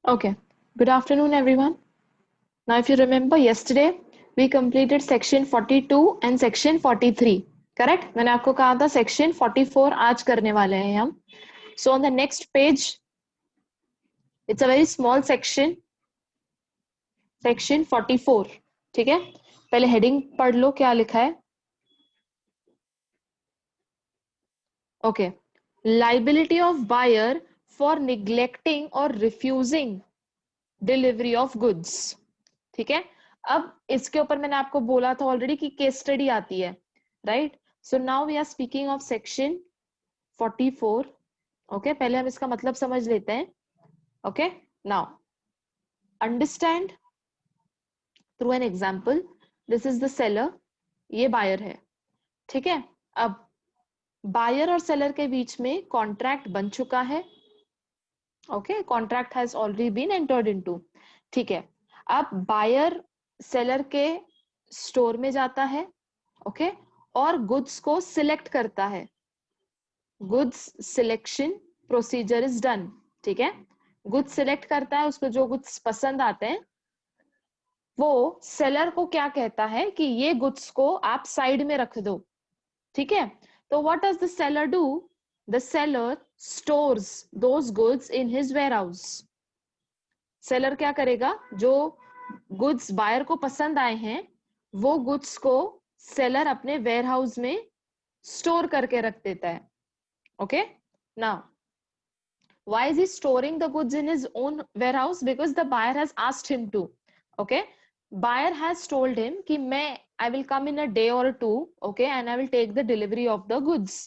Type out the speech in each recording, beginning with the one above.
Okay. Good afternoon, everyone. Now, if you remember, yesterday we completed section 42 and section 43. Correct? मैंने आपको कहा था section 44 आज करने वाले हैं हम. So on the next page, it's a very small section. Section 44. ठीक है? पहले heading पढ़ लो क्या लिखा है. Okay. Liability of buyer for neglecting or refusing delivery of goods. ठीक है. अब इसके ऊपर मैंने आपको बोला था ऑलरेडी कि केस स्टडी आती है, right? So now we are speaking of section 44. Okay, पहले हम इसका मतलब समझ लेते हैं. Okay, now understand through an example. This is the seller, ये बायर है. ठीक है. अब बायर और सेलर के बीच में कॉन्ट्रैक्ट बन चुका है. Okay, contract has already been entered into. ठीक है. अब बायर सेलर के स्टोर में जाता है, ओके, और गुड्स को सिलेक्ट करता है. Goods selection procedure is done. ठीक है. गुड्स सिलेक्ट करता है, उसको जो गुड्स पसंद आते हैं वो सेलर को क्या कहता है कि ये गुड्स को आप साइड में रख दो. ठीक है. तो what does the seller do? The seller stores those goods in his warehouse. Seller क्या करेगा? जो गुड्स बायर को पसंद आए हैं वो गुड्स को सेलर अपने वेयरहाउस में स्टोर करके रख देता है. Okay. Now why is he storing the goods in his own warehouse? Because the buyer has asked him to. Okay, buyer has told him कि मैं I will come in a day or two, okay, and I will take the delivery of the goods.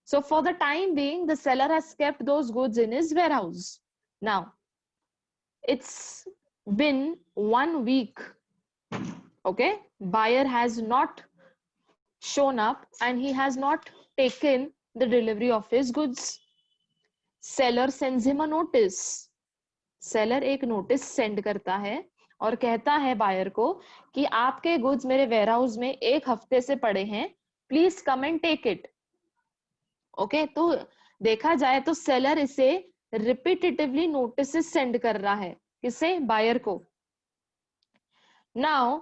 So for the time being the seller has kept those goods in his warehouse. Now it's been 1 week. Okay, buyer has not shown up and he has not taken the delivery of his goods. Seller sends him a notice. Seller एक notice send करता है और कहता है buyer को कि आपके goods मेरे वेयरहाउस में 1 हफ्ते से पड़े हैं, please come and take it. Okay, तो देखा जाए तो सेलर इसे रिपीटेटिवली नोटिस सेंड कर रहा है. किसे? बायर को. Now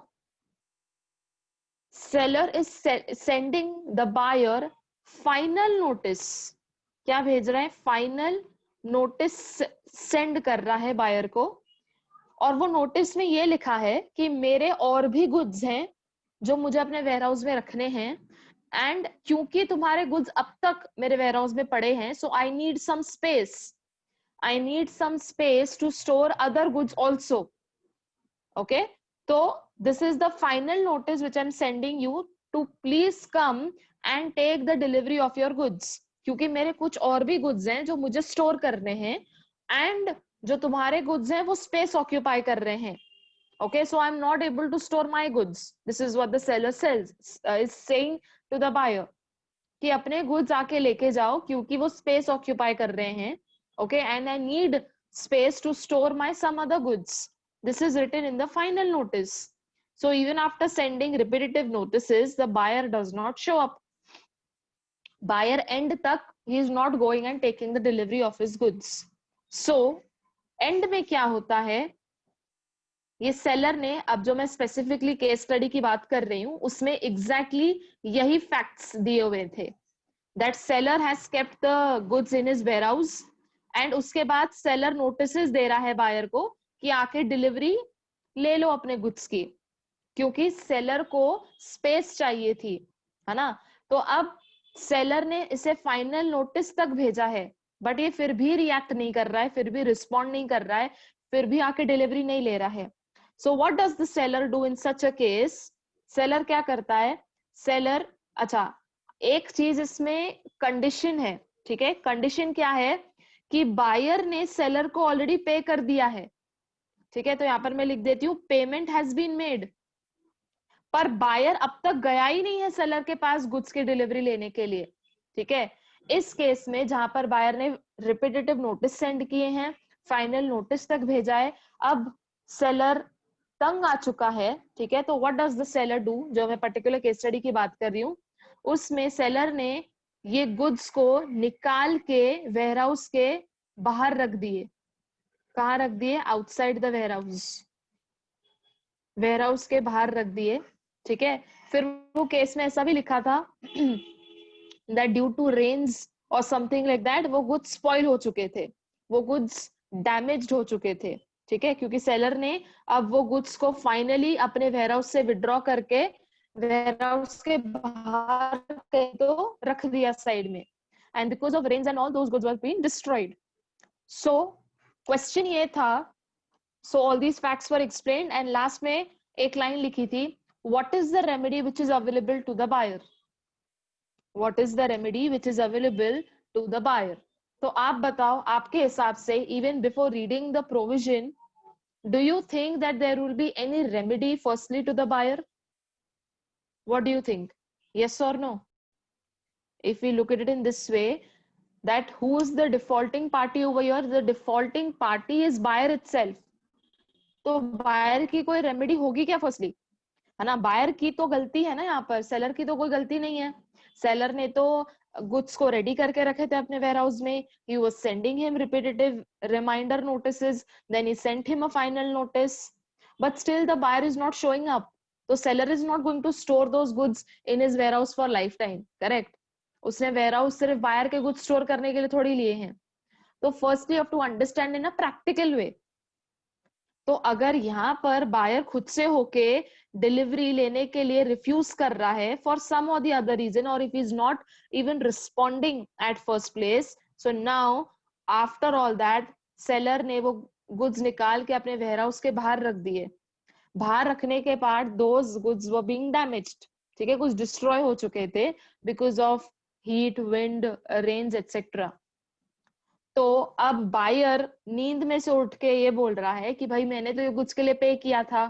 seller is sending the buyer final notice. क्या भेज रहा है? फाइनल नोटिस सेंड कर रहा है बायर को. और वो नोटिस में ये लिखा है कि मेरे और भी गुड्स हैं जो मुझे अपने वेयरहाउस में रखने हैं, एंड क्योंकि तुम्हारे गुड्स अब तक मेरे वेयरहाउस में पड़े हैं, so I need some space to store other goods also. Okay, तो this is the final notice which I am sending you to please come and take the delivery of your goods. क्योंकि मेरे कुछ और भी goods हैं जो मुझे store करने हैं, एंड जो तुम्हारे गुड्स हैं वो स्पेस ऑक्यूपाई कर रहे हैं. Okay, so I am not able to store my goods. This is what the seller sells is saying to the buyer कि अपने गुड्स आके लेके जाओ क्योंकि वो स्पेस ऑक्यूपाई कर रहे हैं. Okay, and I need space to store my some other goods. This is written in the final notice. So even after sending repetitive notices, the buyer does not show up. Buyer end तक he is not going and taking the delivery of his goods. So end में क्या होता है? ये seller ने, अब जो मैं स्पेसिफिकली केस स्टडी की बात कर रही हूं उसमें एग्जैक्टली यही फैक्ट्स दिए हुए थे. That seller has kept the goods in his warehouse, and उसके बाद सेलर नोटिसेस दे रहा है बायर को कि आके डिलीवरी ले लो अपने गुड्स की, क्योंकि सेलर को स्पेस चाहिए थी, है ना. तो अब सेलर ने इसे फाइनल नोटिस तक भेजा है, बट ये फिर भी रिएक्ट नहीं कर रहा है, फिर भी रिस्पॉन्ड नहीं कर रहा है, फिर भी आके डिलीवरी नहीं ले रहा है. So what does the seller do in such a case? Seller क्या करता है? सेलर, अच्छा, एक चीज इसमें कंडीशन है. ठीक है, कंडीशन क्या है? कि बायर ने सेलर को ऑलरेडी पे कर दिया है. ठीक है, तो यहां पर मैं लिख देती हूँ पेमेंट हैज बीन मेड. पर बायर अब तक गया ही नहीं है सेलर के पास गुड्स की डिलीवरी लेने के लिए. ठीक है, इस केस में जहां पर बायर ने रिपीटेटिव नोटिस सेंड किए हैं, फाइनल नोटिस तक भेजा है, अब सेलर तंग आ चुका है. ठीक है, तो what does the seller do? जो मैं पर्टिकुलर केस स्टडी की बात कर रही हूँ उसमें सेलर ने ये गुड्स को निकाल के वेयरहाउस के बाहर रख दिए. कहाँ रख दिए? Outside the warehouse, warehouse के बाहर रख दिए, ठीक है। फिर वो केस में ऐसा भी लिखा था that due to rains or something like that वो गुड्स स्पॉइल हो चुके थे, वो गुड्स डैमेज्ड हो चुके थे, ठीक है, क्योंकि सेलर ने अब वो गुड्स को फाइनली अपने वेयरहाउस से विड्रॉ करके वेयरहाउस के बाहर कहीं तो रख दिया साइड में, and because of rains and all those goods were been destroyed. So question ये था, so all these facts were explained and last में एक लाइन लिखी थी, what is the remedy which is available to the buyer, what is the remedy which is available to the buyer। तो आप बताओ आपके हिसाब से, even before reading the provision, do you think that there will be any remedy firstly to the buyer? What do you think? Yes or no? If we look at it in this way, that who is the defaulting party over here? The defaulting party is buyer itself। तो buyer की कोई remedy होगी क्या firstly? है ना, buyer की तो गलती है ना यहाँ पर, सेलर की तो कोई गलती नहीं है। सेलर ने तो गुड्स को रेडी करके रखे थे अपने वेयर हाउस में, he was sending him repetitive reminder notices, then he sent him a final notice, but still the buyer is not showing up. तो seller is not going to store those goods in his warehouse for lifetime, correct. उसने warehouse सिर्फ buyer के goods store करने के लिए थोड़ी लिए हैं। तो firstly you have to understand in a practical way. तो अगर यहाँ पर बायर खुद से होके डिलीवरी लेने के लिए रिफ्यूज कर रहा है फॉर सम और द अदर रीजन, और if is not even responding at first place, so now after all that seller ने वो गुड्स निकाल के अपने वेयरहाउस के बाहर रख दिए। बाहर रखने के बाद those goods were being damaged, ठीक है, कुछ डिस्ट्रॉय हो चुके थे because of heat, wind, rains etcetera. तो अब बायर नींद में से उठ के ये बोल रहा है कि भाई मैंने तो ये गुड्स के लिए पे किया था,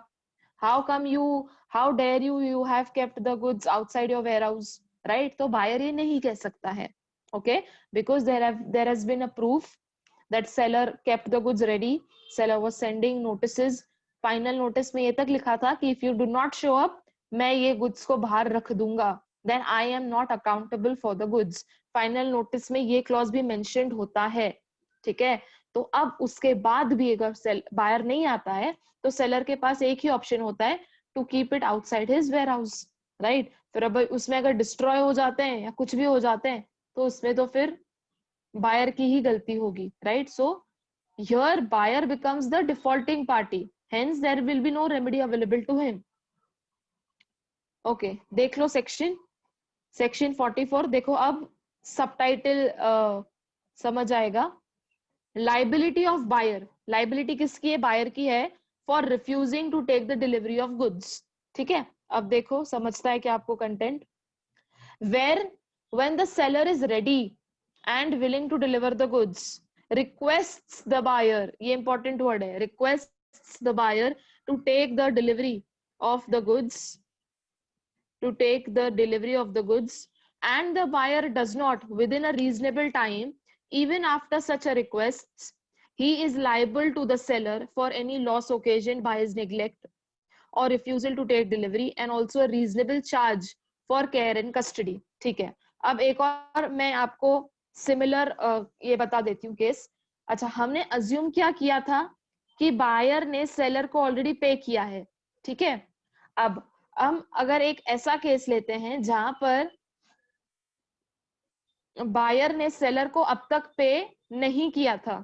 how come you, how dare you have kept the goods outside your warehouse, right. तो बायर ये नहीं कह सकता है, okay, because there has been a proof that seller kept the goods ready, seller was sending notices. Final notice में ये तक लिखा था कि if you do not show up, मैं ये गुड्स को बाहर रख दूंगा, then I am not accountable for the goods. Final notice में ये क्लॉज भी मेंशन्ड होता है, ठीक है। तो अब उसके बाद भी अगर बायर नहीं आता है तो सेलर के पास एक ही ऑप्शन होता है, to keep it outside his warehouse, right. फिर अब उसमें अगर डिस्ट्रॉय हो जाते हैं या कुछ भी हो जाते हैं तो उसमें तो फिर बायर की ही गलती होगी, right. So here buyer becomes the defaulting party, hence there will be no remedy available to him. Okay, देख लो सेक्शन 44, देखो अब सबटाइटल समझ आएगा। लाइबिलिटी ऑफ बायर, लाइबिलिटी किसकी है? बायर की है, for refusing to take the delivery of goods, ठीक है। अब देखो समझता है क्या आपको content. Where when the seller is ready and willing to deliver the goods, requests the buyer, ये इंपॉर्टेंट वर्ड है, requests the buyer to take the delivery of the goods, to take the delivery of the goods, and the buyer does not within a reasonable time, even after such a request, he is liable to the seller for any loss occasioned by his neglect or refusal to take delivery, and also a reasonable charge for care and custody, ठीक है। अब एक और मैं आपको similar ये बता देती हूँ केस। अच्छा, हमने अज्यूम क्या किया था कि बायर ने सेलर को ऑलरेडी पे किया है, ठीक है। अब हम अगर एक ऐसा केस लेते हैं जहां पर बायर ने सेलर को अब तक पे नहीं किया था,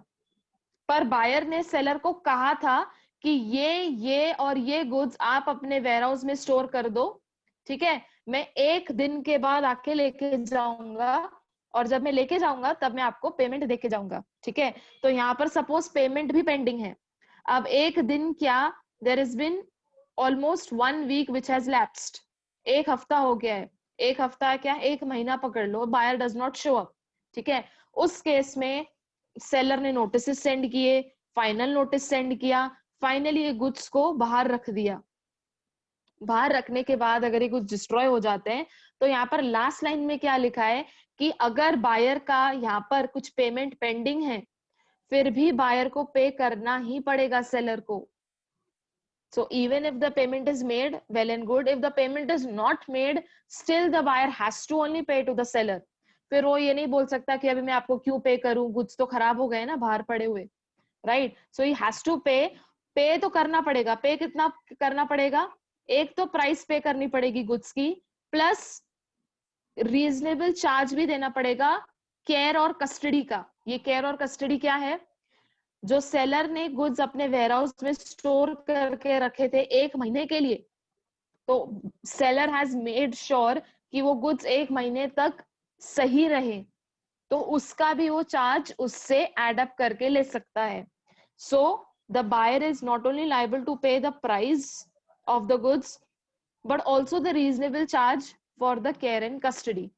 पर बायर ने सेलर को कहा था कि ये और ये गुड्स आप अपने वेयरहाउस में स्टोर कर दो, ठीक है, मैं एक दिन के बाद आके लेके जाऊंगा, और जब मैं लेके जाऊंगा तब मैं आपको पेमेंट देके जाऊंगा, ठीक है। तो यहाँ पर सपोज पेमेंट भी पेंडिंग है। अब एक दिन क्या, there is been almost 1 week which has lapsed, एक हफ्ता हो गया है, एक हफ्ता क्या, एक महीना पकड़ लो, buyer does not show up, ठीक है। उस केस में सेलर ने नोटिस सेंड किए, फाइनल नोटिस सेंड किया, फाइनली ये गुड्स को बाहर रख दिया। बाहर रखने के बाद अगर ये कुछ डिस्ट्रॉय हो जाते हैं तो यहाँ पर लास्ट लाइन में क्या लिखा है कि अगर बायर का यहाँ पर कुछ पेमेंट पेंडिंग है, फिर भी बायर को पे करना ही पड़ेगा सेलर को। So even if the payment is made, well and good. If the payment is not made, still the buyer has to only pay to the seller. फिर वो ये नहीं बोल सकता कि अभी मैं आपको क्यों पे करूं, गुड्स तो खराब हो गए ना बाहर पड़े हुए, right? So he has to pay तो करना पड़ेगा। पे कितना करना पड़ेगा? एक तो प्राइस पे करनी पड़ेगी गुड्स की, प्लस रीजनेबल चार्ज भी देना पड़ेगा केयर और कस्टडी का। ये केयर और कस्टडी क्या है? जो सेलर ने गुड्स अपने वेयरहाउस में स्टोर करके रखे थे 1 महीने के लिए, तो सेलर हैज मेड श्योर कि वो गुड्स 1 महीने तक सही रहे, तो उसका भी वो चार्ज उससे एड अप करके ले सकता है। So the buyer is not only liable to pay the price of the goods but also the reasonable charge for the care and custody.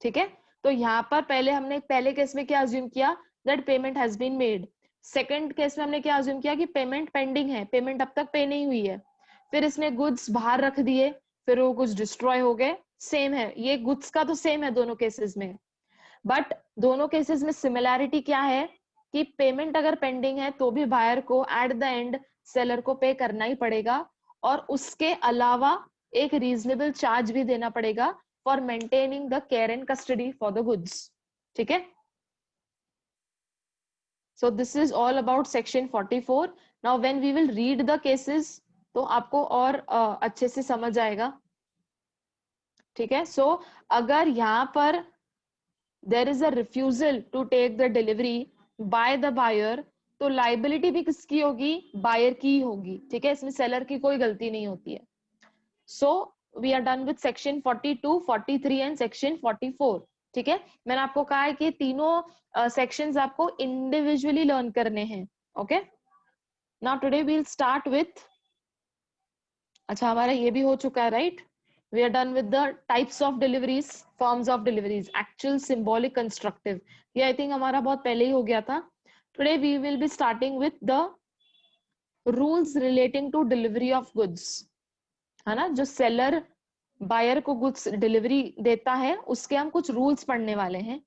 ठीक है? तो यहाँ पर पहले केस में क्या अज्यूम किया? That payment has been made. Second case में हमने क्या अज्यूम किया? कि पेमेंट पेंडिंग है, पेमेंट अब तक पे नहीं हुई है। फिर इसने गुड्स बाहर रख दिए, फिर वो कुछ डिस्ट्रॉय हो गए। सेम है, ये गुड्स का तो सेम है दोनों केसेस में, बट दोनों केसेस में सिमिलैरिटी क्या है? कि पेमेंट अगर पेंडिंग है तो भी बायर को एट द एंड सेलर को पे करना ही पड़ेगा, और उसके अलावा एक रीजनेबल चार्ज भी देना पड़ेगा for maintaining the care and custody for the goods. ठीक है? So this is all about section 44। Now when we will read the cases तो आपको और अच्छे से समझ आएगा। ठीक है? सो अगर यहाँ पर there is a refusal to take the delivery by the buyer, तो लाइबिलिटी भी किसकी होगी? बायर की होगी। ठीक है? इसमें सेलर की कोई गलती नहीं होती है। So we are done with section 42, 43 and section 44। ठीक है? मैंने आपको कहा है कि तीनों सेक्शंस आपको इंडिविजुअली लर्न करने हैं। Okay, now today we will start with, अच्छा हमारा ये भी हो चुका है, right? We are done with the types of deliveries, forms of deliveries, actual, symbolic, constructive. ये I think हमारा बहुत पहले ही हो गया था। Today we will be starting with the rules relating to delivery of goods, है ना? जो seller buyer को goods delivery देता है, उसके हम कुछ rules पढ़ने वाले हैं।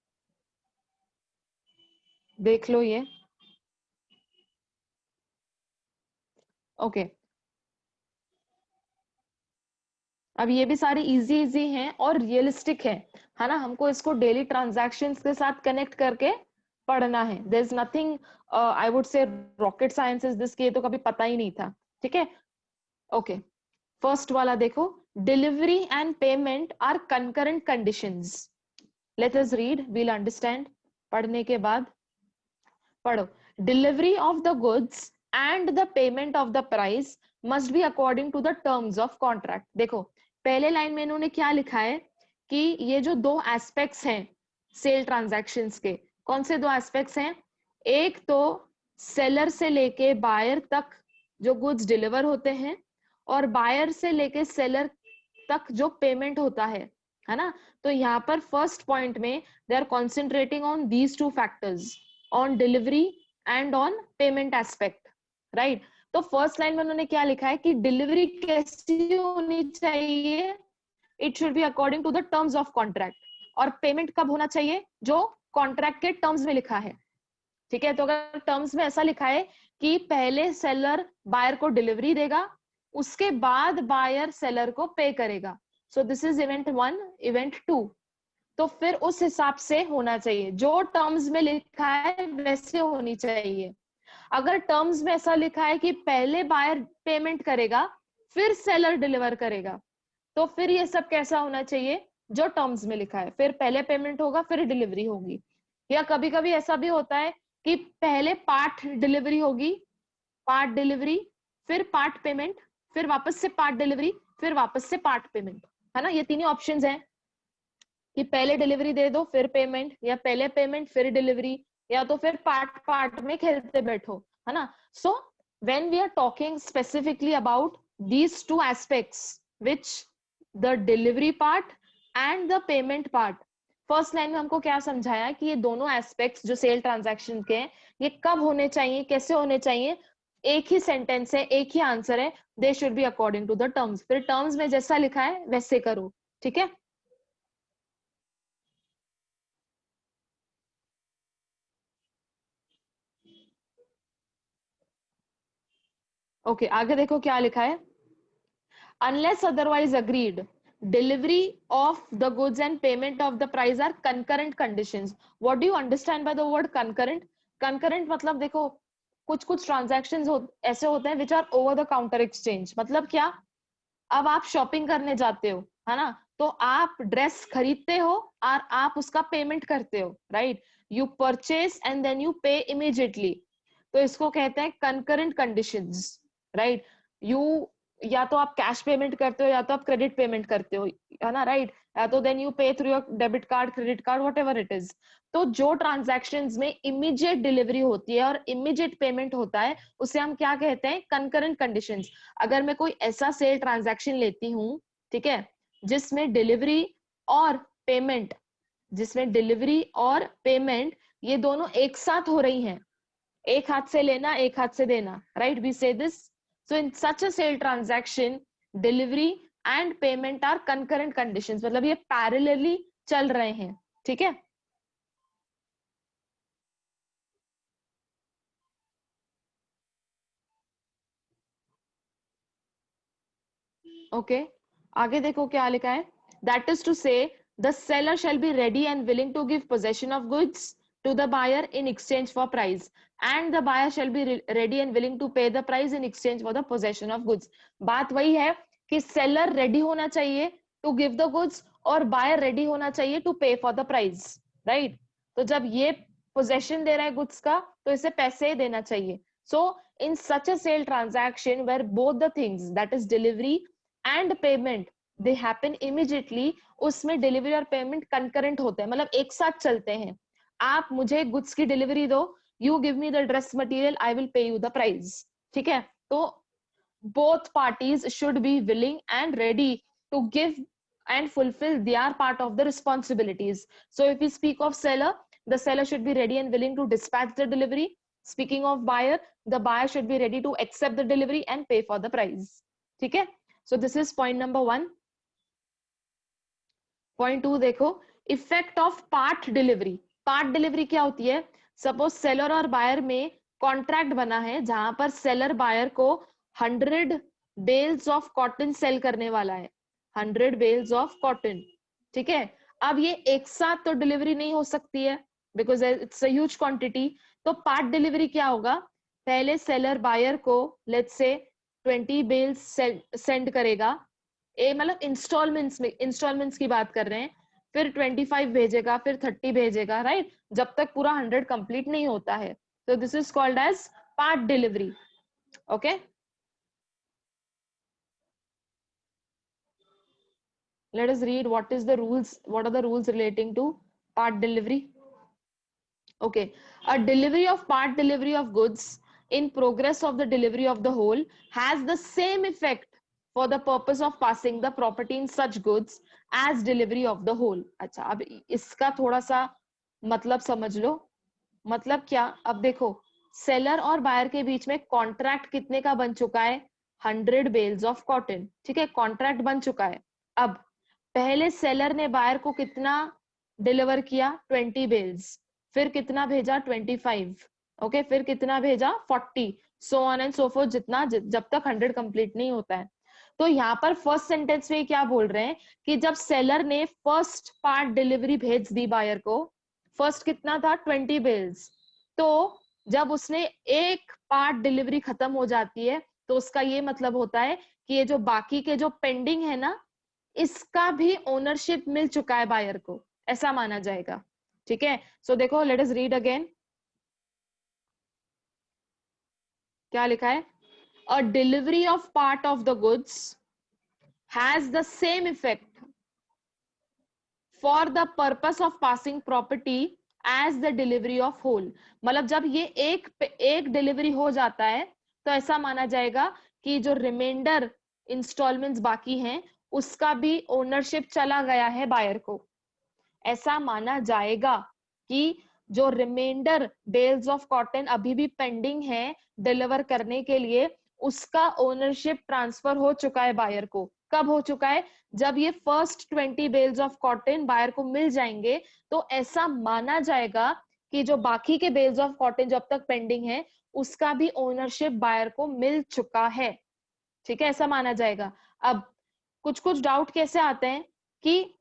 देख लो ये। ओके, अब ये भी सारे इजी इजी हैं और रियलिस्टिक है ना? हमको इसको डेली ट्रांजैक्शंस के साथ कनेक्ट करके पढ़ना है। There is nothing I would say rocket science is this, ये तो कभी पता ही नहीं था। ठीक है? ओके, फर्स्ट वाला देखो, delivery and payment are concurrent conditions. Let us read, we'll understand. पढ़ने के बाद पढ़ो। Delivery of the goods and the payment of the price must be according to the terms of contract. देखो पहले line में इन्होंने क्या लिखा है कि ये जो दो एस्पेक्ट्स हैं सेल ट्रांजैक्शंस के, कौन से दो एस्पेक्ट्स हैं? एक तो सेलर से लेके बायर तक जो गुड्स डिलीवर होते हैं, और बायर से लेके सेलर तक जो पेमेंट होता है ना? तो यहाँ पर फर्स्ट पॉइंट में they are concentrating on these two factors, on delivery and on payment aspect, right? तो फर्स्ट लाइन में उन्होंने क्या लिखा है कि डिलीवरी कैसी होनी चाहिए? It should be according to the terms of contract. और पेमेंट कब होना चाहिए? जो कॉन्ट्रैक्ट के टर्म्स में लिखा है। ठीक है? तो अगर टर्म्स में ऐसा लिखा है कि पहले सेलर बायर को डिलीवरी देगा, उसके बाद बायर सेलर को पे करेगा, सो दिस इज इवेंट 1, इवेंट 2, तो फिर उस हिसाब से होना चाहिए। जो टर्म्स में लिखा है वैसे होनी चाहिए। अगर टर्म्स में ऐसा लिखा है कि पहले बायर पेमेंट करेगा फिर सेलर डिलीवर करेगा, तो फिर ये सब कैसा होना चाहिए? जो टर्म्स में लिखा है, फिर पहले पेमेंट होगा फिर डिलीवरी होगी। या कभी कभी ऐसा भी होता है कि पहले पार्ट डिलीवरी होगी, पार्ट डिलीवरी, फिर पार्ट पेमेंट, फिर वापस से पार्ट डिलीवरी, फिर वापस से पार्ट पेमेंट, है ना? ये तीन ऑप्शंस हैं कि पहले डिलीवरी दे दो फिर पेमेंट, या पहले पेमेंट फिर डिलीवरी, या तो फिर पार्ट पार्ट में खेलते बैठो, है ना? So when we are talking specifically about these two aspects, which the delivery part and the payment part, first line में हमको क्या समझाया कि ये दोनों एस्पेक्ट्स जो सेल ट्रांजैक्शन के हैं, ये कब होने चाहिए, कैसे होने चाहिए? एक ही सेंटेंस है, एक ही आंसर है, they should be according to the terms. फिर टर्म्स में जैसा लिखा है वैसे करो। ठीक है? ओके, आगे देखो क्या लिखा है। Unless otherwise agreed, delivery of the goods and payment of the price are concurrent conditions. What do you understand by the word concurrent? Concurrent मतलब देखो कुछ कुछ ट्रांजैक्शंस ऐसे होते हैं which are over the counter exchange. मतलब क्या, अब आप शॉपिंग करने जाते हो, है ना, तो आप ड्रेस खरीदते हो और आप उसका पेमेंट करते हो, right. You purchase and then you pay immediately, तो इसको कहते हैं कंकरेंट कंडीशंस, राइट। यू, या तो आप कैश पेमेंट करते हो या तो आप क्रेडिट पेमेंट करते हो, है ना, राइट। या तो देन यू पे through your debit card, credit card, what ever it is. तो जो ट्रांजैक्शंस में इमीडिएट डिलीवरी होती है और इमीडिएट पेमेंट होता है उसे हम क्या कहते हैं, कंकरेंट कंडीशंस। अगर मैं कोई ऐसा सेल ट्रांजैक्शन लेती हूँ, ठीक है, जिसमें डिलीवरी और पेमेंट, जिसमें डिलीवरी और पेमेंट ये दोनों एक साथ हो रही हैं, एक हाथ से लेना एक हाथ से देना, right, we say this. So in such a sale transaction delivery and payment are concurrent conditions, मतलब ये पैरेलली चल रहे हैं, ठीक है। ओके, आगे देखो क्या लिखा है। That is to say the seller shall be ready and willing to give possession of goods to the buyer in exchange for price, and the buyer shall be ready and willing to pay the price in exchange for the possession of goods। बात वही है कि seller ready होना चाहिए to give the goods और buyer ready होना चाहिए to पे फॉर द प्राइस, राइट। तो जब ये पोजेशन दे रहा है गुड्स का तो इसे पैसे देना चाहिए। So in such a sale transaction where both the things that is delivery and payment they happen immediately, उसमें डिलीवरी और पेमेंट कंकरेंट होते हैं, मतलब एक साथ चलते हैं। आप मुझे गुड्स की डिलीवरी दो, you give me the dress material, I will pay you the price, ठीक है। तो both parties should be willing and ready to give and fulfill their part of the responsibilities। So if we speak of seller, the seller should be ready and willing to dispatch the delivery। Speaking of buyer, the buyer should be ready to accept the delivery and pay for the price, ठीक है। So this is point number 1। Point 2 देखो, effect of part delivery. Part delivery क्या होती है, suppose seller और buyer में contract बना है जहां पर सेलर बायर को 100 बेल्स ऑफ कॉटन सेल करने वाला है, 100 बेल्स ऑफ कॉटन, ठीक है। अब ये एक साथ तो डिलीवरी नहीं हो सकती है because it's a huge quantity. तो पार्ट डिलीवरी क्या होगा, पहले सेलर बायर को लेट्स से 20 बेल्स सेंड करेगा, ए मतलब इंस्टॉलमेंट्स की बात कर रहे हैं, फिर 25 भेजेगा, फिर 30 भेजेगा, राइट, जब तक पूरा 100 कंप्लीट नहीं होता है। तो this is called as part delivery. Okay, let us read what is the rules, what are the rules relating to part delivery। Okay, a delivery of part delivery of goods in progress of the delivery of the whole has the same effect for the purpose of passing the property in such goods as delivery of the whole। अच्छा, अब इसका थोड़ा सा मतलब समझ लो। मतलब क्या, अब देखो, सेलर और बायर के बीच में कॉन्ट्रैक्ट कितने का बन चुका है, 100 बेल्स ऑफ कॉटन, ठीक है, कॉन्ट्रैक्ट बन चुका है। अब पहले सेलर ने बायर को कितना डिलीवर किया, 20 बेल्स, फिर कितना भेजा, 25, ओके, फिर कितना भेजा, 40, so on and so fourth, जितना जब तक 100 कंप्लीट नहीं होता है। तो यहाँ पर फर्स्ट सेंटेंस में क्या बोल रहे हैं कि जब सेलर ने फर्स्ट पार्ट डिलीवरी भेज दी बायर को, फर्स्ट कितना था, 20 बेल्स, तो जब उसने एक पार्ट डिलीवरी खत्म हो जाती है तो उसका ये मतलब होता है कि ये जो बाकी के जो पेंडिंग है ना, इसका भी ओनरशिप मिल चुका है बायर को, ऐसा माना जाएगा, ठीक है। सो देखो, लेट अस रीड अगेन, क्या लिखा है, a delivery of part of the goods has the same effect for the purpose of passing property as the delivery of whole. मतलब जब ये एक डिलीवरी हो जाता है तो ऐसा माना जाएगा कि जो रिमाइंडर इंस्टॉलमेंट्स बाकी हैं उसका भी ओनरशिप चला गया है बायर को। ऐसा माना जाएगा कि जो रिमाइंडर बेल्स ऑफ कॉटन अभी भी पेंडिंग है डिलीवर करने के लिए, उसका ओनरशिप ट्रांसफर हो चुका है बायर को। कब हो चुका है, जब ये first 20 bales of cotton buyer को मिल जाएंगे तो ऐसा माना जाएगा कि जो बाकी के बेल्स ऑफ कॉटन जब तक पेंडिंग है उसका भी ओनरशिप बायर को मिल चुका है, ठीक है, ऐसा माना जाएगा। अब कुछ कुछ डाउट कैसे आते हैं कि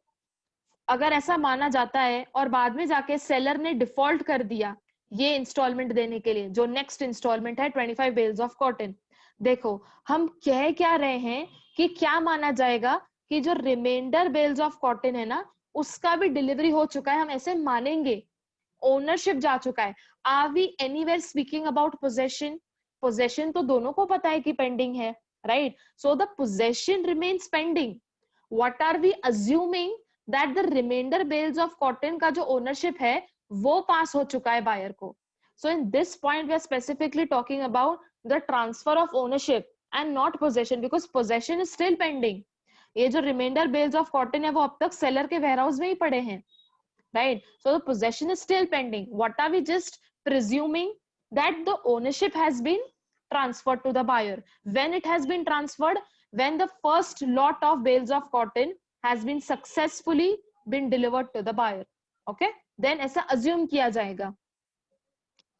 अगर ऐसा माना जाता है और बाद में जाके सेलर ने डिफॉल्ट कर दिया, ये इंस्टॉलमेंट देने के लिए, जो नेक्स्ट इंस्टॉलमेंट है 25 बेल्स ऑफ कॉटन। देखो हम कह क्या रहे हैं कि क्या माना जाएगा कि जो रिमाइंडर बेल्स ऑफ कॉटन है ना, उसका भी डिलीवरी हो चुका है, हम ऐसे मानेंगे, ओनरशिप जा चुका है। Are we anywhere speaking about possession? Possession तो दोनों को पता है कि पेंडिंग है, right? So the possession remains pending. What are we assuming? That the reminder bales of cotton का जो ओनरशिप है वो पास हो चुका है बायर को। So in this point we are specifically talking about the transfer of ownership and not possession, because possession is still pending. ये जो रिमाइंडर बेल्स ऑफ कॉटन है वो अब तक सेलर के वेयरहाउस में ही पड़े हैं, right? So the possession is still pending. What are we just presuming? That the ownership has been transferred to the buyer. When it has been transferred, when the first lot of bales of cotton has been successfully been delivered to the buyer, okay? Then ऐसा assume किया जाएगा,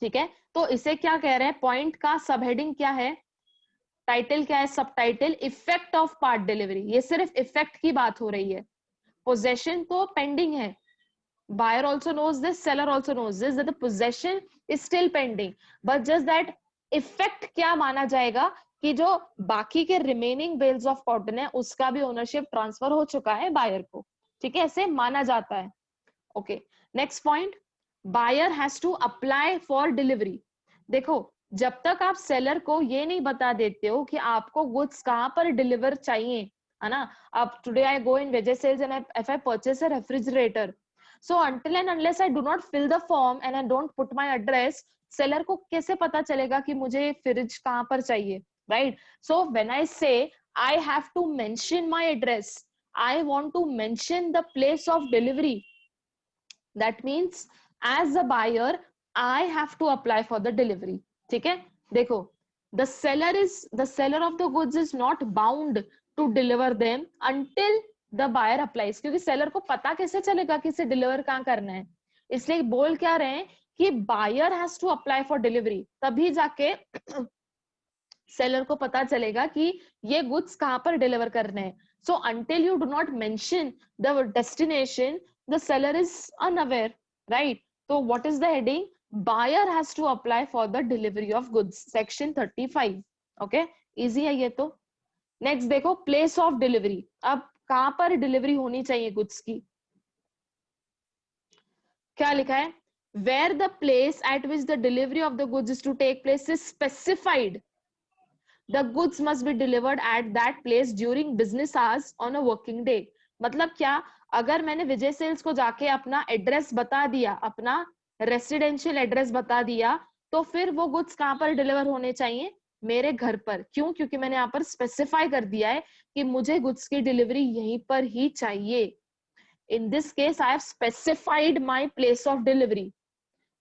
ठीक है? तो इसे क्या कह रहे हैं? पॉइंट का सब हेडिंग क्या है, टाइटल क्या है, सब title effect of part delivery. ये सिर्फ इफेक्ट की बात हो रही है, पोजेशन तो पेंडिंग है। Buyer also knows this, seller also knows this, that the possession is still pending, but just that effect क्या माना जाएगा कि जो बाकी के remaining bales of cotton है उसका भी ownership transfer हो चुका है buyer को, ठीक है? ऐसे माना जाता है। Okay, next point, buyer has to apply for delivery। देखो जब तक आप सेलर को ये नहीं बता देते हो कि आपको गुड्स कहाँ पर डिलीवर चाहिए, है ना? अब today I go in Vijay Sales and if I purchase a refrigerator, so until and unless I do not fill the form and I don't put my address, seller को कैसे पता चलेगा कि मुझे फ्रिज कहाँ पर चाहिए, right? So when I say I have to mention my address, I want to mention the place of delivery, that means as a buyer I have to apply for the delivery, ठीक है? देखो the seller of the goods is not bound to deliver them until the buyer applies, क्योंकि seller को पता कैसे चलेगा कि इसे डिलीवर कहाँ करना है? इसलिए बोल क्या रहे हैं कि buyer has to apply for delivery, तभी जाके सेलर को पता चलेगा कि ये गुड्स कहाँ पर डिलीवर करने हैं। So until you do not mention the destination, the seller is unaware, right? तो what is the heading? Buyer has to apply for the delivery of goods, section 35। Okay, easy है ये तो। Next देखो, place of delivery. अब कहां पर delivery होनी चाहिए गुड्स की? क्या लिखा है? Where the place at which the delivery of the goods is to take place is specified, the goods must be delivered at that place during business hours on a working day. मतलब क्या, अगर मैंने विजय sales को जाके अपना address बता दिया, अपना रेसिडेंशियल एड्रेस बता दिया, तो फिर वो गुड्स कहां पर डिलीवर होने चाहिए? मेरे घर पर। क्यों? क्योंकि मैंने यहाँ पर स्पेसिफाई कर दिया है कि मुझे गुड्स की डिलीवरी यहीं पर ही चाहिए। इन this case I have specified my place of delivery.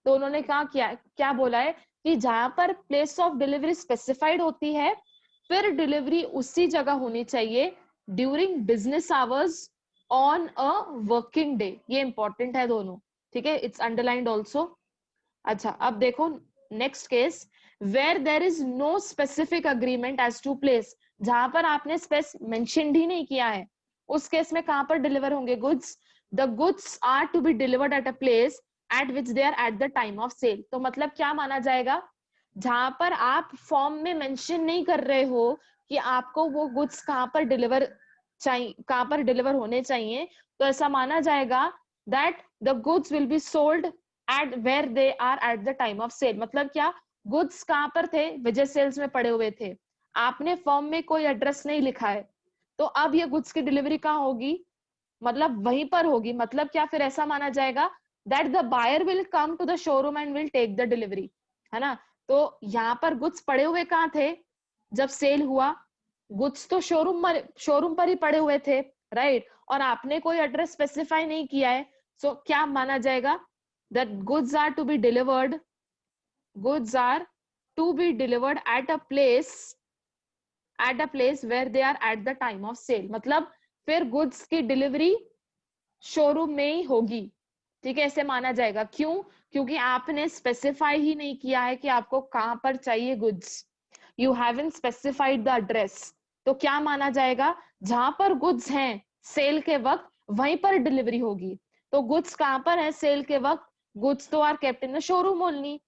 तो उन्होंने कहा क्या बोला है कि जहां पर प्लेस ऑफ डिलीवरी स्पेसिफाइड होती है, फिर डिलीवरी उसी जगह होनी चाहिए during business hours on a working day. ये इंपॉर्टेंट है दोनों, ठीक है? It's underlined also. अच्छा, अब देखो next case, where there is no specific agreement as to place, जहां पर आपने स्पेस मेंशन ही नहीं किया है, उस केस में कहां पर डिलीवर होंगे goods? The goods are to be delivered at a place at which they are at the time of sale. तो मतलब क्या माना जाएगा? जहां पर आप फॉर्म में मेंशन नहीं कर रहे हो कि आपको वो गुड्स कहां पर डिलीवर चाहिए, कहां पर डिलीवर होने चाहिए, तो ऐसा माना जाएगा that the goods will be sold at where they are at the time of sale. मतलब क्या, गुड्स कहां पर थे? विजय सेल्स में पड़े हुए थे, आपने फॉर्म में कोई एड्रेस नहीं लिखा है, तो अब ये गुड्स की डिलीवरी कहाँ होगी? मतलब वहीं पर होगी। मतलब क्या, फिर ऐसा माना जाएगा that the buyer will come to the showroom and will take the delivery, है ना? तो यहाँ पर गुड्स पड़े हुए कहाँ थे जब सेल हुआ? गुड्स तो शोरूम पर ही पड़े हुए थे, राइट? और आपने कोई एड्रेस स्पेसिफाई नहीं किया है, सो क्या माना जाएगा? That goods are to be delivered, goods are to be delivered at a place where they are at the time of sale। मतलब फिर गुड्स की डिलीवरी शोरूम में ही होगी, ठीक है? ऐसे माना जाएगा। क्यों? क्योंकि आपने स्पेसिफाई ही नहीं किया है कि आपको कहां पर चाहिए goods, you haven't specified the address. तो क्या माना जाएगा? जहां पर गुड्स हैं सेल के वक्त, वहीं पर डिलीवरी होगी। तो गुड्स कहां पर है सेल के वक्त? गुड्स तो are kept in the showroom only,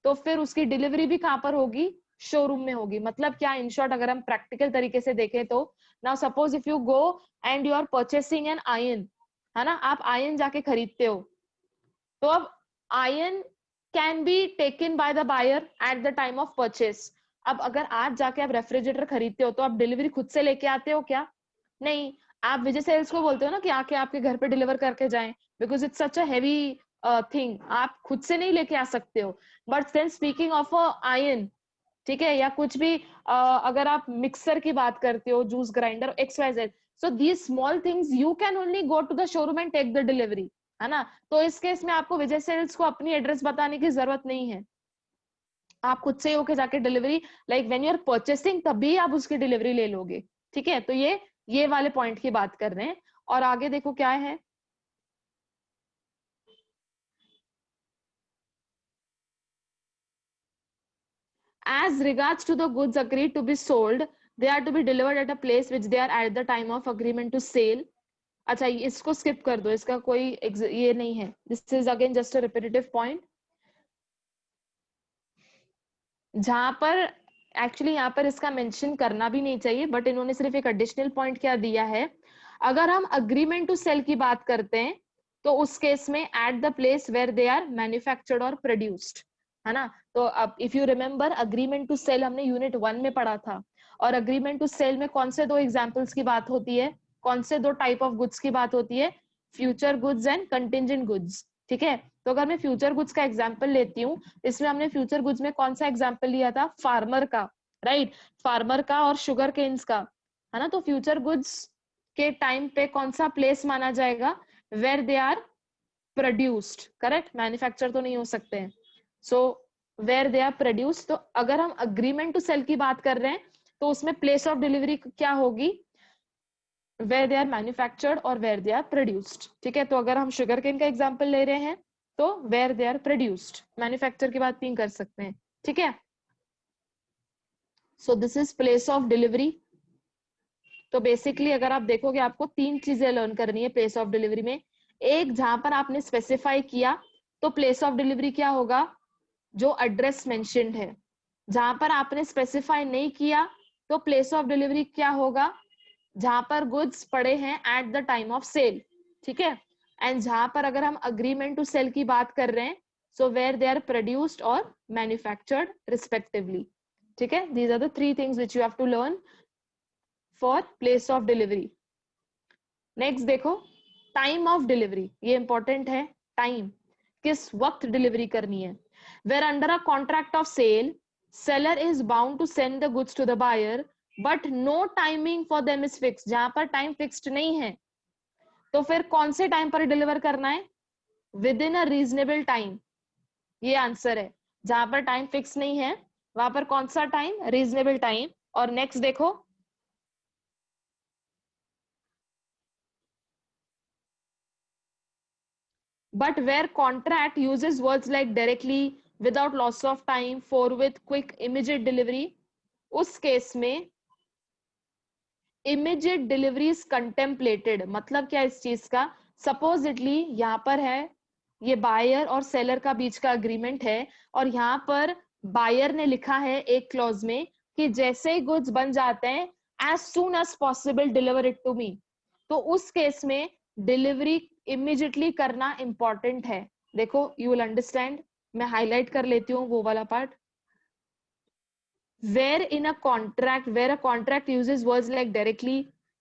तो फिर उसकी डिलीवरी भी कहां पर होगी, शोरूम में होगी। मतलब क्या, इन शॉर्ट अगर हम प्रैक्टिकल तरीके से देखें तो, now suppose if you go and you are purchasing an iron, है ना, आप आयरन जाके खरीदते हो, तो अब iron can be taken by the buyer at the time of purchase. अब अगर आज जाके आप रेफ्रिजरेटर खरीदते हो तो आप डिलीवरी खुद से लेके आते हो क्या? नहीं, आप विजय सेल्स को बोलते हो ना कि आके आपके घर पे डिलीवर करके जाएं, because it's such a heavy thing, आप खुद से नहीं लेके आ सकते हो। But then speaking of a iron, ठीक है, या कुछ भी अगर आप मिक्सर की बात करते हो, juice grinder, X Y Z, so these small things you can only go to the showroom and take the delivery, है ना। तो इस केस में आपको विजय सेल्स को अपनी एड्रेस बताने की जरूरत नहीं है, आप खुद से होके जाके delivery, like when you are purchasing तभी आप उसकी डिलीवरी ले लोगे। ठीक है, तो ये वाले पॉइंट की बात कर रहे हैं। और आगे देखो क्या है, as regards to the goods agreed to be sold, they are to be delivered at a place which they are at the time of agreement to sale. अच्छा, इसको स्किप कर दो, इसका कोई ये नहीं है, this is again just a repetitive point. जहां पर एक्चुअली यहाँ पर इसका मेंशन करना भी नहीं चाहिए, बट इन्होंने सिर्फ एक एडिशनल पॉइंट क्या दिया है, अगर हम अग्रीमेंट टू सेल की बात करते हैं तो उस केस में at the place where they are manufactured और प्रोड्यूस्ड, है ना। तो अब if you remember, agreement to sell हमने यूनिट 1 में पढ़ा था, और अग्रीमेंट टू सेल में कौन से दो एग्जाम्पल्स की बात होती है, कौन से दो टाइप ऑफ गुड्स की बात होती है, future goods and contingent goods. ठीक है, तो अगर मैं फ्यूचर गुड्स का एग्जाम्पल लेती हूँ, इसमें हमने फ्यूचर गुड्स में कौन सा एग्जाम्पल लिया था, फार्मर का, राइट, फार्मर का और शुगर केन्स का, है ना। तो फ्यूचर गुड्स के टाइम पे कौन सा प्लेस माना जाएगा, where they are produced, correct, manufacture तो नहीं हो सकते हैं, so where they are produced. तो अगर हम अग्रीमेंट टू सेल की बात कर रहे हैं तो उसमें प्लेस ऑफ डिलीवरी क्या होगी, वेर दे आर मैन्युफैक्चर्ड और वेर दे आर प्रोड्यूस्ड। ठीक है, तो अगर हम शुगर केन का एग्जाम्पल ले रहे हैं तो where they are produced, manufacture की बात नहीं कर सकते हैं। ठीक है, so this is place of delivery. तो बेसिकली अगर आप देखोगे, आपको तीन चीजें लर्न करनी है प्लेस ऑफ डिलीवरी में। एक, जहां पर आपने स्पेसिफाई किया तो प्लेस ऑफ डिलीवरी क्या होगा, जो एड्रेस मेंशन्ड है। जहां पर आपने स्पेसिफाई नहीं किया तो प्लेस ऑफ डिलीवरी क्या होगा, जहां पर गुड्स पड़े हैं at the time of sale. ठीक है, एंड जहां पर अगर हम अग्रीमेंट टू सेल की बात कर रहे हैं, so where they are produced और मैन्युफैक्चर्ड रिस्पेक्टिवली। ठीक है, these are the three things which you have to learn for place of delivery. Next देखो, टाइम ऑफ डिलीवरी, ये इंपॉर्टेंट है, टाइम, किस वक्त डिलीवरी करनी है। Where under a contract of sale, seller is bound to send the goods to the buyer but no timing for them is fixed। जहां पर time fixed नहीं है तो फिर कौन से टाइम पर डिलीवर करना है, with in a reasonable time, ये आंसर है। जहां पर टाइम फिक्स नहीं है वहां पर कौन सा टाइम, रीजनेबल टाइम। और नेक्स्ट देखो, but where contract uses words like directly, without loss of time, forthwith, quick, immediate delivery, उस केस में इमीडिएट डिलीवरी इज कंटेम्पलेटेड। मतलब क्या इस चीज का, सपोजिटली यहाँ पर है, ये बायर और सेलर का बीच का अग्रीमेंट है, और यहाँ पर बायर ने लिखा है एक क्लॉज में कि जैसे ही गुड्स बन जाते हैं, as soon as possible deliver it to me. तो उस केस में डिलीवरी इमीडिएटली करना इंपॉर्टेंट है। देखो, यू विल अंडरस्टैंड, मैं हाईलाइट कर लेती हूँ वो वाला part. where in a contract, where a contract uses words like directly,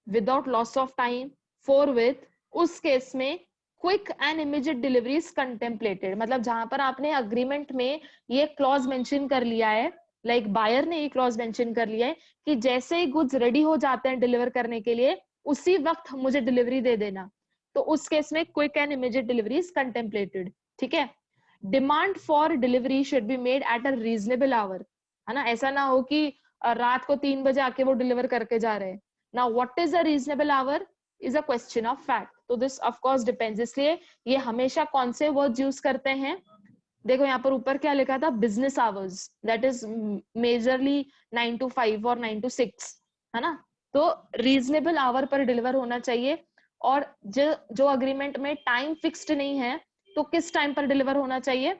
without loss of time, forthwith, उस केस में quick and immediate delivery is contemplated. मतलब जहां पर आपने अग्रीमेंट में ये क्लॉज मेंशन कर लिया है, लाइक बायर ने ये क्लॉज मेंशन कर लिया है कि जैसे ही गुड्स रेडी हो जाते हैं डिलीवर करने के लिए, उसी वक्त मुझे डिलीवरी दे देना, तो उस केस में quick and immediate delivery is contemplated. ठीक है, demand for delivery should be made at a reasonable hour, है ना। ऐसा ना हो कि रात को 3 बजे आके वो डिलीवर करके जा रहे हैं। Now what is a reasonable hour is a question of fact, तो दिस ऑफ कोर्स डिपेंड्स। इसलिए ये हमेशा कौन से वर्ड्स यूज करते हैं, देखो यहाँ पर ऊपर क्या लिखा था, business hours, that is majorly 9 to 5 और 9 to 6, है ना। तो रीजनेबल आवर पर डिलीवर होना चाहिए। और जो अग्रीमेंट में टाइम फिक्स्ड नहीं है, तो किस टाइम पर डिलीवर होना चाहिए?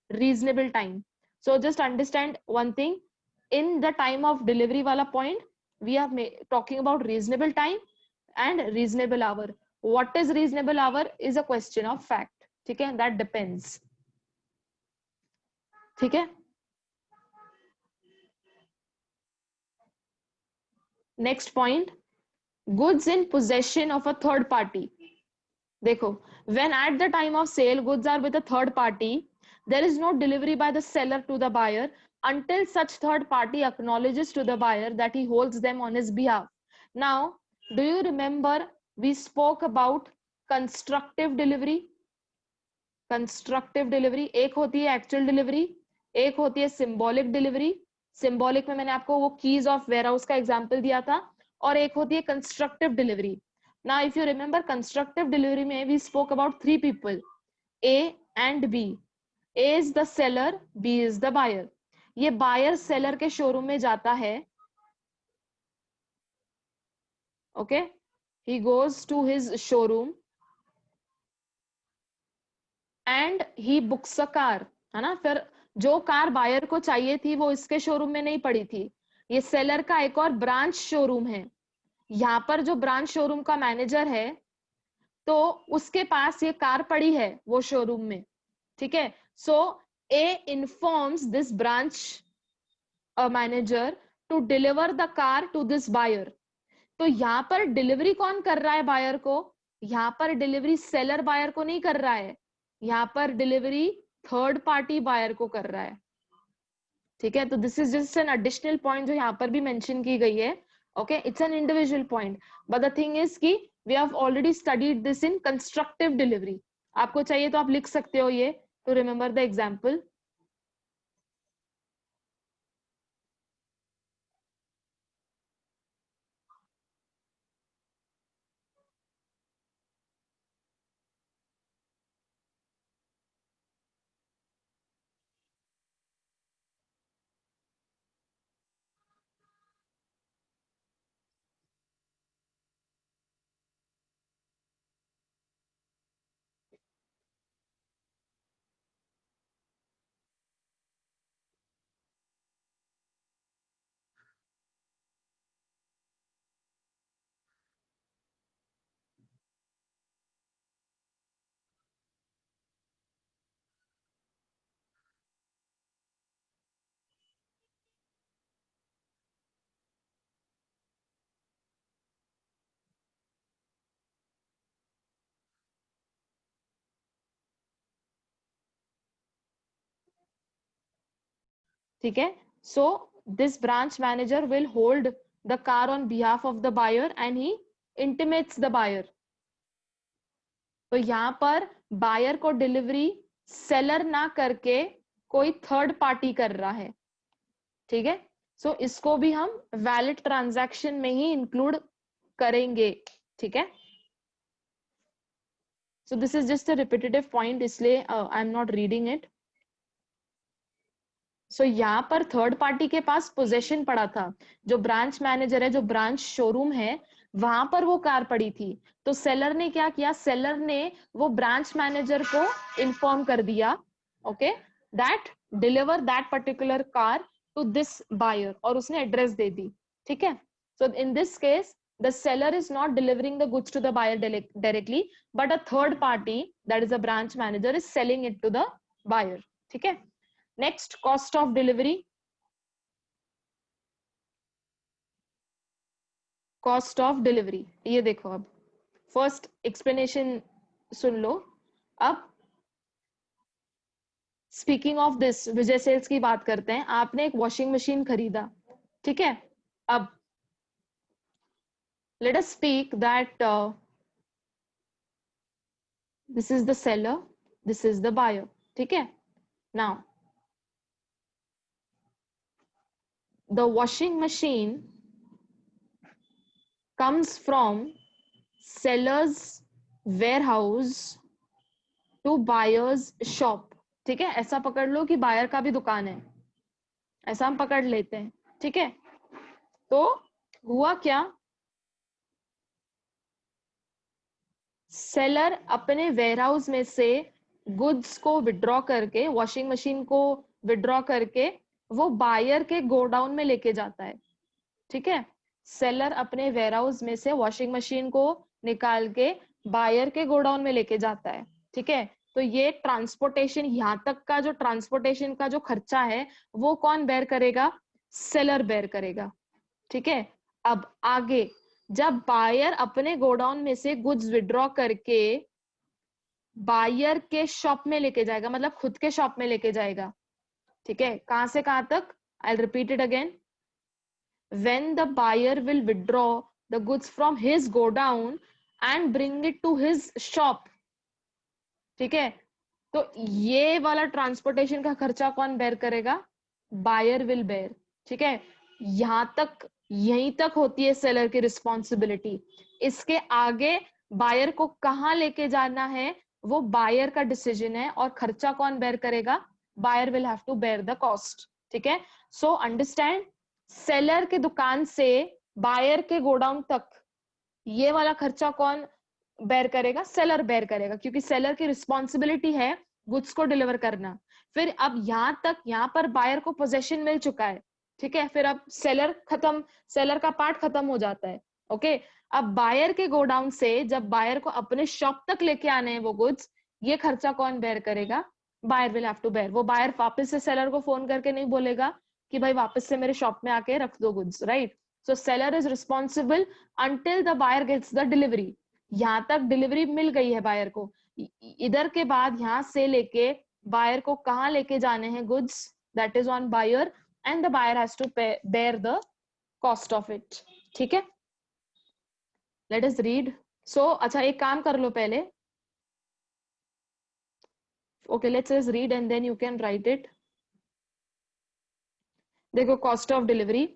Reasonable time. So just understand one thing, in the time of delivery वाला point we are talking about reasonable time and reasonable hour. What is reasonable hour is a question of fact. ठीक है, that depends. ठीक है. Next point, goods in possession of a third party. देखो, when at the time of sale goods are with a third party, there is no delivery by the seller to the buyer until such third party acknowledges to the buyer that he holds them on his behalf. Now, do you remember we spoke about constructive delivery? Constructive delivery एक होती है actual delivery, एक होती है symbolic delivery. Symbolic में मैंने आपको वो कीज ऑफ वेयर हाउस का एग्जांपल दिया था. और एक होती है constructive delivery. Now if you remember, constructive delivery में we spoke about 3 people, A and B. A is the seller, B is the buyer. ये बायर सेलर के शोरूम में जाता है. Okay, he goes to his showroom and he books a car, है ना. फिर जो कार बायर को चाहिए थी वो इसके शोरूम में नहीं पड़ी थी, ये सेलर का एक और ब्रांच शोरूम है. यहाँ पर जो ब्रांच शोरूम का मैनेजर है, तो उसके पास ये कार पड़ी है वो शोरूम में. ठीक है. So A informs this branch manager to deliver the car to this buyer. तो यहाँ पर डिलीवरी कौन कर रहा है बायर को? यहाँ पर डिलीवरी सेलर बायर को नहीं कर रहा है, यहाँ पर डिलीवरी थर्ड पार्टी बायर को कर रहा है. ठीक है. तो this is just an additional point जो यहाँ पर भी मेंशन की गई है. Okay, it's an individual point, but the thing is कि we have already studied this in constructive delivery. आपको चाहिए तो आप लिख सकते हो ये टू रिमेम्बर द एग्जाम्पल. ठीक है. So this branch manager will hold the car on behalf of the buyer and he intimates the buyer. तो यहां पर बायर को डिलीवरी सेलर ना करके कोई थर्ड पार्टी कर रहा है. ठीक है. सो इसको भी हम वैलिड ट्रांजैक्शन में ही इंक्लूड करेंगे. ठीक है. So this is just a repetitive point, इसलिए I am not reading it. So यहाँ पर थर्ड पार्टी के पास पोजेशन पड़ा था, जो ब्रांच मैनेजर है, जो ब्रांच शोरूम है, वहां पर वो कार पड़ी थी. तो सेलर ने क्या किया? सेलर ने वो ब्रांच मैनेजर को इन्फॉर्म कर दिया, okay, that deliver that particular car to this buyer, और उसने एड्रेस दे दी. ठीक है. So in this case the seller is not delivering the goods to the buyer directly, but a third party, that is a branch manager, is selling it to the buyer. ठीक है. Next, cost of delivery. Cost of delivery, ये देखो, अब first explanation सुन लो. अब speaking of this, Vijay Sales की बात करते हैं. आपने एक वॉशिंग मशीन खरीदा. ठीक है. अब let us speak that this is the seller, this is the buyer. ठीक है. Now the washing machine comes from seller's warehouse to buyer's shop. ठीक है. ऐसा पकड़ लो कि बायर का भी दुकान है, ऐसा हम पकड़ लेते हैं. ठीक है. तो हुआ क्या? सेलर अपने वेयरहाउस में से गुड्स को विड्रॉ करके, वॉशिंग मशीन को विड्रॉ करके वो बायर के गोडाउन में लेके जाता है, ठीक है। सेलर अपने वेयरहाउस में से वॉशिंग मशीन को निकाल के बायर के गोडाउन में लेके जाता है, ठीक है। तो ये ट्रांसपोर्टेशन, यहाँ तक का जो ट्रांसपोर्टेशन का जो खर्चा है वो कौन बेयर करेगा? सेलर बेयर करेगा, ठीक है। अब आगे जब बायर अपने गोडाउन में से गुड्स विड्रॉ करके बायर के शॉप में लेके जाएगा, मतलब खुद के शॉप में लेके जाएगा, ठीक है। कहां से कहां तक? I repeat it again. when the buyer will withdraw the goods from his godown and bring it to his shop, ठीक है। तो ये वाला ट्रांसपोर्टेशन का खर्चा कौन बेयर करेगा? बायर विल बेयर, ठीक है। यहां तक, यहीं तक होती है सेलर की रिस्पॉन्सिबिलिटी। इसके आगे बायर को कहां लेके जाना है वो बायर का डिसीजन है, और खर्चा कौन बेयर करेगा? Buyer will have to bear the cost, ठीक है। सो अंडरस्टैंड, सेलर के दुकान से बायर के गोडाउन तक ये वाला खर्चा कौन बेयर करेगा? सेलर बेयर करेगा, क्योंकि सेलर की रिस्पॉन्सिबिलिटी है गुड्स को डिलीवर करना। फिर अब यहां तक, यहां पर बायर को पोजेशन मिल चुका है, ठीक है। फिर अब सेलर खत्म, सेलर का पार्ट खत्म हो जाता है, ओके। अब बायर के गोडाउन से जब बायर को अपने शॉप तक लेके आने हैं वो गुड्स, ये खर्चा कौन बेयर करेगा? Buyer will have to bear. वो बायर वापस से सेलर को फोन करके नहीं बोलेगा कि भाई वापस से मेरे शॉप में आके रख दो goods, right. So seller is responsible until the buyer gets the delivery. यहां तक डिलीवरी मिल गई है बायर को, इधर के बाद यहां से लेके बायर को कहां लेके जाने हैं goods, that is on buyer, and the buyer has to bear the cost of it, ठीक है। Late us read. सो अच्छा, एक काम कर लो पहले, okay let's us read and then you can write it. देखो, cost of delivery,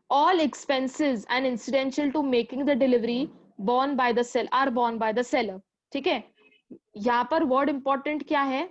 all expenses and incidental to making the delivery borne by the seller are borne by the seller, ठीक है। यहां पर वर्ड इंपॉर्टेंट क्या है?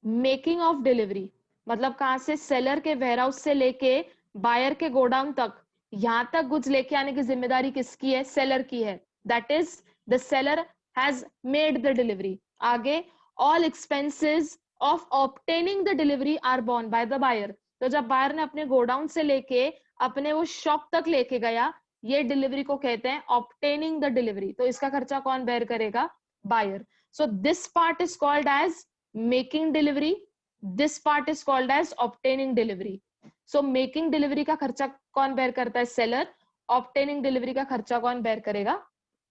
Making of delivery, मतलब कहां से? सेलर के वेयरहाउस से लेके बायर के गोडाउन तक, यहां तक गुड्स लेके आने की जिम्मेदारी किसकी है? सेलर की है। That is the seller has made the delivery. आगे, all expenses of obtaining the delivery are borne by the buyer. तो जब बायर ने अपने गोडाउन से लेके अपने वो शॉप तक लेके गया, ये डिलीवरी को कहते हैं ऑब्टेनिंग द डिलीवरी। तो इसका खर्चा कौन बेयर करेगा? Buyer. So this part is called as making delivery, this part is called as obtaining delivery. So making delivery का खर्चा कौन बेयर करता है? सेलर। ऑब्टेनिंग डिलीवरी का खर्चा कौन बेयर करेगा?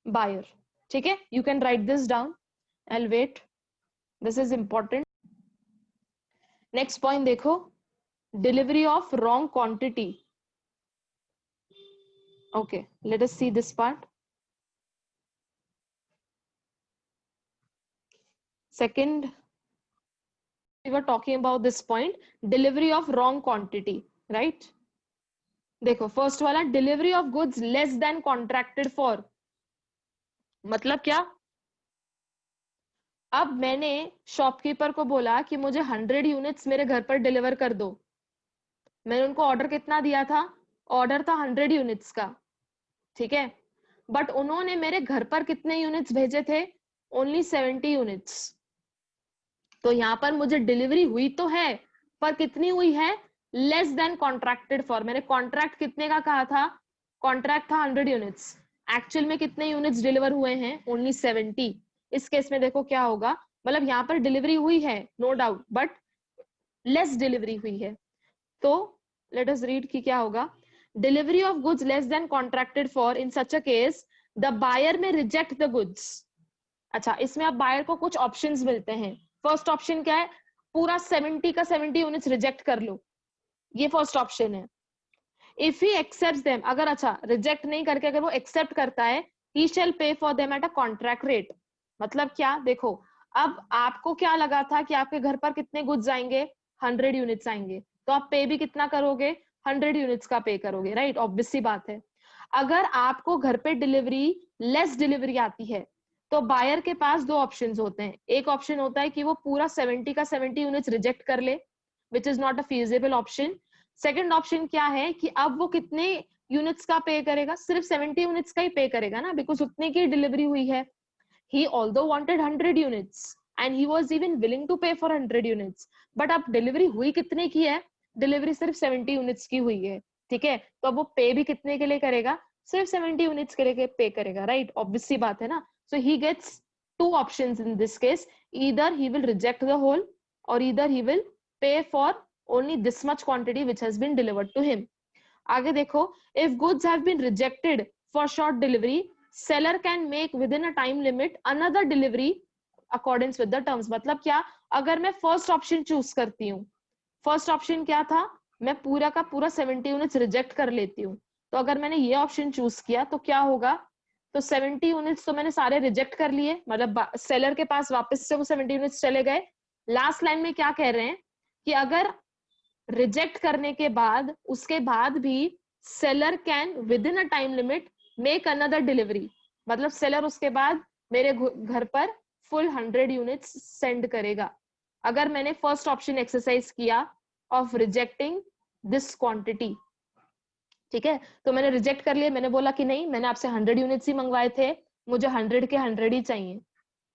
बायर, ठीक है। You can write this down, I wait, this is important. Next point देखो, delivery of wrong quantity. Okay, let us see this part. Second, we were talking about this point, delivery of wrong quantity, right? देखो, first वाला delivery of goods less than contracted for, मतलब क्या? अब मैंने shopkeeper को बोला कि मुझे 100 यूनिट्स मेरे घर पर डिलीवर कर दो। मैंने उनको ऑर्डर कितना दिया था? ऑर्डर था 100 यूनिट्स का, ठीक है। बट उन्होंने मेरे घर पर कितने यूनिट्स भेजे थे? Only 70 units. तो यहां पर मुझे डिलीवरी हुई तो है, पर कितनी हुई है? Less than contracted for. मैंने कॉन्ट्रैक्ट कितने का कहा था? कॉन्ट्रैक्ट था 100 यूनिट्स, एक्चुअल में कितने यूनिट्स डिलीवर हुए हैं? ओनली 70। इस केस में देखो क्या होगा, मतलब यहाँ पर डिलीवरी हुई है no doubt, but less delivery हुई है। तो लेट अस रीड कि क्या होगा। Delivery of goods less than contracted for, in such a case the buyer may reject the goods. अच्छा, इसमें अब बायर को कुछ ऑप्शंस मिलते हैं। फर्स्ट ऑप्शन क्या है? पूरा 70 का 70 यूनिट्स रिजेक्ट कर लो, ये फर्स्ट ऑप्शन है। इफ ही एक्सेप्ट देम, अगर अच्छा रिजेक्ट नहीं करके अगर वो एक्सेप्ट करता है, ही शैल पे for them at a contract rate. मतलब क्या? देखो, अब आपको क्या लगा था कि आपके घर पर कितने गुड्स आएंगे? 100 यूनिट्स आएंगे, तो आप पे भी कितना करोगे? 100 यूनिट्स का पे करोगे, राइट। ऑब्वियस सी बात है। अगर आपको घर पे डिलीवरी लेस डिलीवरी आती है, तो बायर के पास दो ऑप्शंस होते हैं। एक ऑप्शन होता है कि वो पूरा 70 का 70 यूनिट्स रिजेक्ट कर ले, विच is not a feasible option. Second option क्या है कि अब वो कितने यूनिट्स का पे करेगा? सिर्फ 70 यूनिट्स का ही पे करेगा ना, बिकॉज उतने की डिलीवरी हुई है। he although wanted 100 units and he was even willing to pay for 100 units, but अब डिलीवरी हुई कितने की है? डिलीवरी सिर्फ 70 यूनिट्स की हुई है, ठीक है? तो अब वो पे भी कितने के लिए करेगा? सिर्फ 70 यूनिट्स के लिए पे करेगा, राइट? ऑब्वियस सी बात है ना. So he gets two options in this case. Either he will reject the whole or either he will pay for only this much quantity which has been delivered to him. आगे देखो, if goods have been rejected for short delivery, seller can make within a time limit another delivery accordance with the terms. मतलब क्या? अगर मैं first option choose करती हूँ, first option क्या था? मैं पूरा का पूरा 70 यूनिट्स रिजेक्ट कर लेती हूँ. तो अगर मैंने ये ऑप्शन चूज किया तो क्या होगा? तो 70 यूनिट्स तो मैंने सारे रिजेक्ट कर लिए, मतलब सेलर के पास वापस से वो 70 यूनिट्स चले गए. लास्ट लाइन में क्या कह रहे हैं कि अगर रिजेक्ट करने के बाद उसके बाद भी seller can with in a time limit make another delivery, मतलब सेलर उसके बाद मेरे घर पर फुल 100 यूनिट्स सेंड करेगा अगर मैंने फर्स्ट ऑप्शन एक्सरसाइज किया ऑफ रिजेक्टिंग दिस क्वांटिटी. ठीक है, तो मैंने रिजेक्ट कर लिया, मैंने बोला कि नहीं, मैंने आपसे 100 यूनिट्स ही मंगवाए थे, मुझे 100 के 100 ही चाहिए,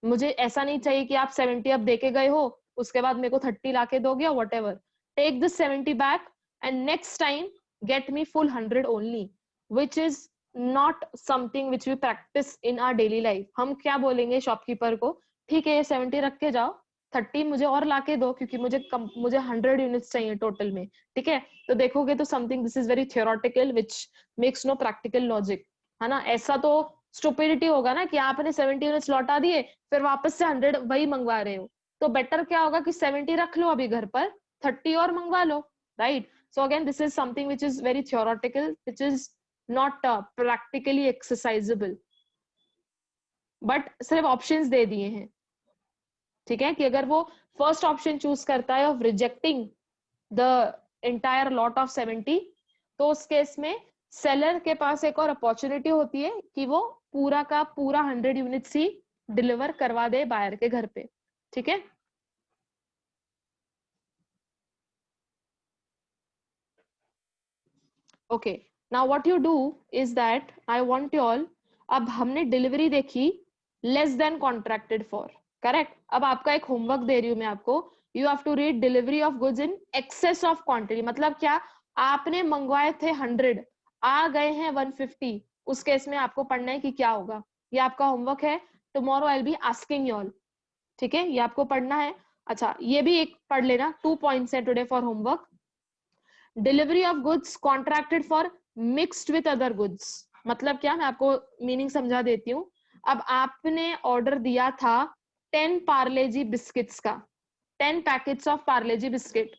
मुझे ऐसा नहीं चाहिए कि आप 70 अब देके गए हो उसके बाद मेरे को 30 लाके दोगे और whatever. Take this 70 back and next time get me full 100 only, which is not something which we practice in our daily life. हम क्या बोलेंगे शॉपकीपर को? ठीक है, ये 70 रख के जाओ, 30 मुझे और लाके दो क्योंकि मुझे 100 यूनिट्स चाहिए टोटल में. ठीक है, तो देखोगे तो something this is very theoretical which makes no practical logic, है ना? ऐसा तो स्टुपिडिटी होगा ना कि आपने 70 यूनिट्स लौटा दिए फिर वापस से 100 वही मंगवा रहे हो. तो बेटर क्या होगा कि 70 रख लो अभी घर पर, 30 और मंगवा लो, right? So again this is something which is very theoretical, which is not practically exercisable, but सिर्फ ऑप्शंस दे दिए हैं. ठीक है, कि अगर वो फर्स्ट ऑप्शन चूज करता है of rejecting the entire lot of 70, तो उस केस में सेलर के पास एक और अपॉर्चुनिटी होती है कि वो पूरा का पूरा 100 यूनिट्स ही डिलीवर करवा दे बायर के घर पे. ठीक है, okay. Now what you do is that I want you all, अब हमने डिलीवरी देखी less than contracted for, correct? अब आपका एक होमवर्क दे रही हूं मैं आपको, you have to read delivery of goods in excess of quantity. मतलब क्या? आपने मंगवाए थे 100, आ गए हैं 150, उस केस में आपको पढ़ना है कि क्या होगा. ये आपका होमवर्क है, tomorrow I will be asking you all. ठीक है, ये आपको पढ़ना है. अच्छा, ये भी एक पढ़ लेना, 2 पॉइंट्स है today for homework. Delivery of goods contracted for mixed with other goods. मतलब क्या? मैं आपको मीनिंग समझा देती हूँ. अब आपने ऑर्डर दिया था 10 पार्लेजी बिस्किट्स का, 10 पैकेट्स ऑफ पार्लेजी बिस्किट.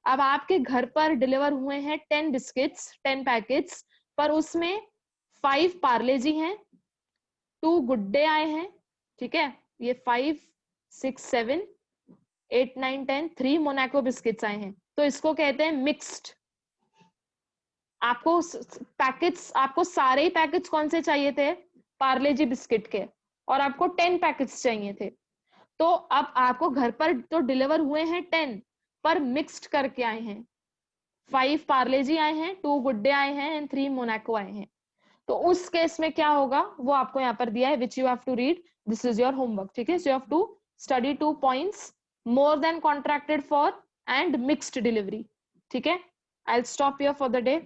अब आपके घर पर डिलीवर हुए हैं 10 बिस्किट्स, 10 पैकेट्स, पर उसमें 5 पार्लेजी हैं, 2 गुड डे आए हैं. ठीक है, ये 5, 6, 7, 8, 9, 10 3 मोनाको बिस्किट्स आए हैं, तो इसको कहते हैं मिक्स्ड. आपको पैकेट्स, आपको सारे ही पैकेट्स कौन से चाहिए थे? पार्लेजी बिस्किट के, और आपको 10 पैकेट्स चाहिए थे. तो अब आपको घर पर तो डिलीवर हुए हैं 10, पर मिक्स्ड करके आए हैं. 5 पार्लेजी आए हैं, 2 गुड डे आए हैं एंड 3 मोनाको आए हैं. तो उस केस में क्या होगा वो आपको यहाँ पर दिया है, which you have to read. This is your homework. ठीक है, so you have to study 2 points, more than contracted for and mixed delivery. ठीक है, I will stop here for the day.